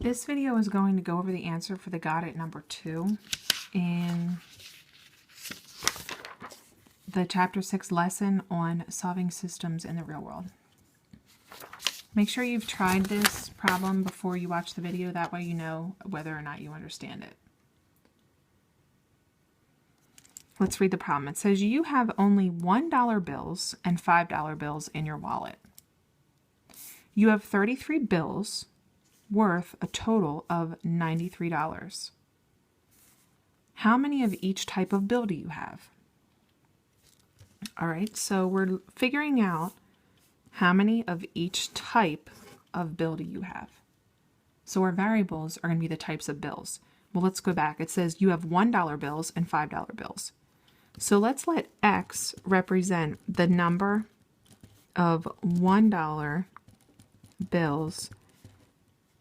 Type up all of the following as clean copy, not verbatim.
This video is going to go over the answer for the Got It number 2 in the Chapter 6 lesson on solving systems in the real world. Make sure you've tried this problem before you watch the video. That way you know whether or not you understand it. Let's read the problem. It says you have only $1 bills and $5 bills in your wallet. You have 33 bills worth a total of $93. How many of each type of bill do you have? All right, so we're figuring out how many of each type of bill do you have. So our variables are going to be the types of bills. Well, let's go back. It says you have $1 bills and $5 bills. So let's let X represent the number of $1 bills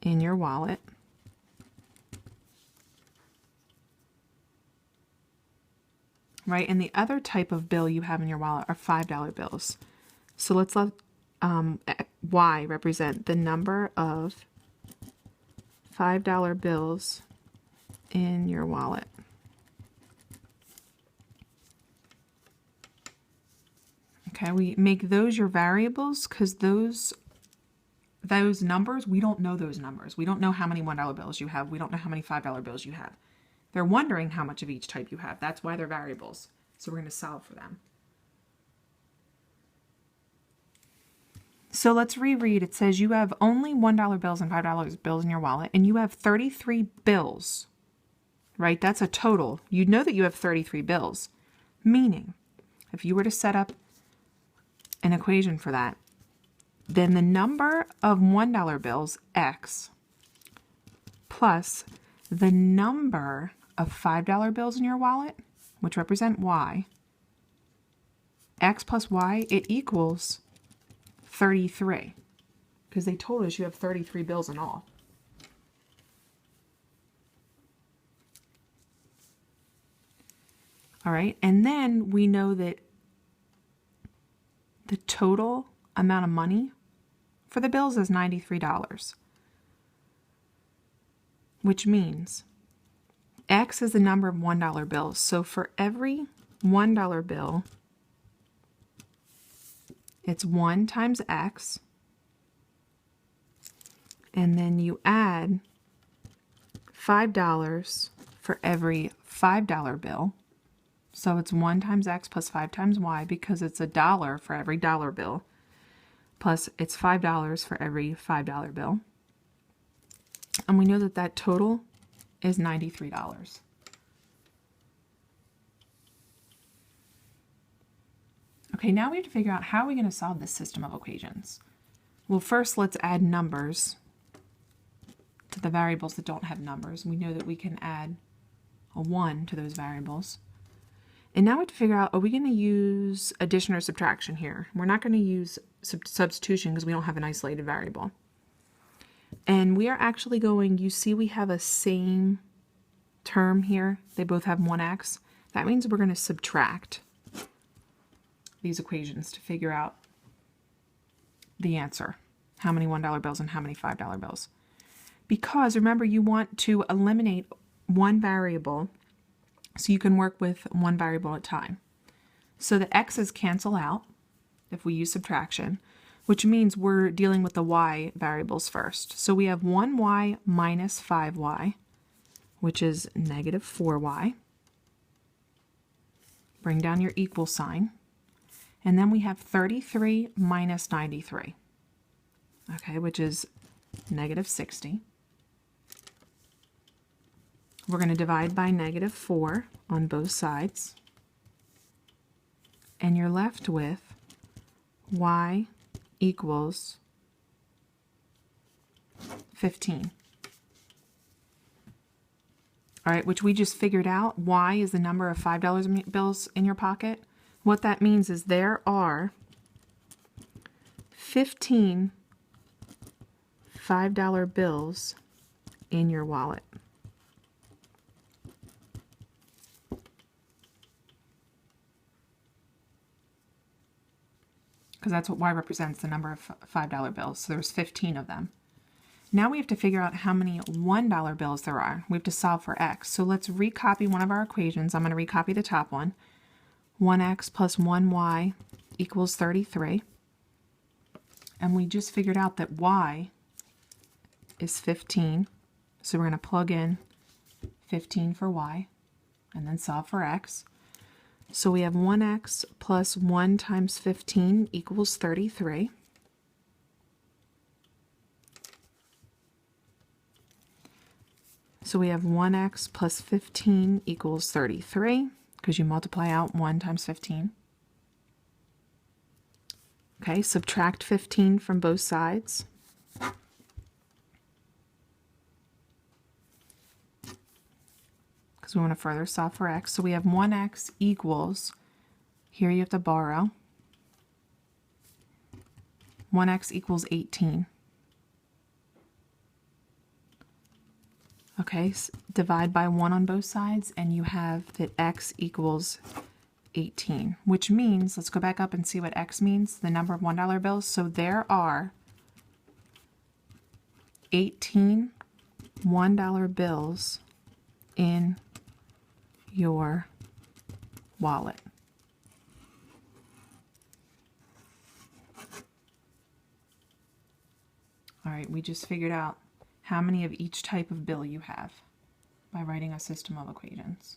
in your wallet. Right, and the other type of bill you have in your wallet are $5 bills. So let's let Y represent the number of $5 bills in your wallet. Okay, we make those your variables because those numbers, we don't know those numbers. We don't know how many $1 bills you have. We don't know how many $5 bills you have. They're wondering how much of each type you have. That's why they're variables. So we're going to solve for them. So let's reread. It says you have only $1 bills and $5 bills in your wallet, and you have 33 bills, right? That's a total. You know that you have 33 bills, meaning if you were to set up an equation for that, then the number of $1 bills, X, plus the number of $5 bills in your wallet, which represent Y, X plus Y, it equals 33, because they told us you have 33 bills in all. All right, and then we know that the total amount of money for the bills is $93, which means X is the number of $1 bills. So for every $1 bill, it's 1 times X, and then you add $5 for every $5 bill. So it's 1 times X plus 5 times Y, because it's $1 for every dollar bill, plus it's $5 for every $5 bill. And we know that that total is $93. Okay, now we have to figure out how are we going to solve this system of equations. Well, first let's add numbers to the variables that don't have numbers. We know that we can add a 1 to those variables. And now we have to figure out, are we going to use addition or subtraction here? We're not going to use substitution because we don't have an isolated variable. And we are actually going, you see we have a same term here. They both have 1x. That means we're going to subtract these equations to figure out the answer. How many $1 bills and how many $5 bills. Because remember, you want to eliminate one variable so you can work with one variable at a time. So the x's cancel out if we use subtraction, which means we're dealing with the y variables first. So we have 1y minus 5y, which is negative 4y. Bring down your equal sign. And then we have 33 minus 93, okay, which is negative 60. We're going to divide by negative 4 on both sides. And you're left with y equals 15. All right, which we just figured out. Y is the number of $5 bills in your pocket. What that means is there are 15 $5 bills in your wallet. Because that's what Y represents, the number of $5 bills. So there's 15 of them. Now we have to figure out how many $1 bills there are. We have to solve for x. So let's recopy one of our equations. I'm going to recopy the top one. 1x plus 1y equals 33. And we just figured out that y is 15. So we're going to plug in 15 for y and then solve for x. So we have 1x plus 1 times 15 equals 33. So we have 1x plus 15 equals 33, because you multiply out 1 times 15. Okay, subtract 15 from both sides. Because we want to further solve for x. So we have 1x equals, here you have to borrow, 1x equals 18. Okay, divide by 1 on both sides, and you have that x equals 18, which means, let's go back up and see what x means, the number of $1 bills. So there are 18 $1 bills in your wallet. All right, we just figured out how many of each type of bill you have by writing a system of equations.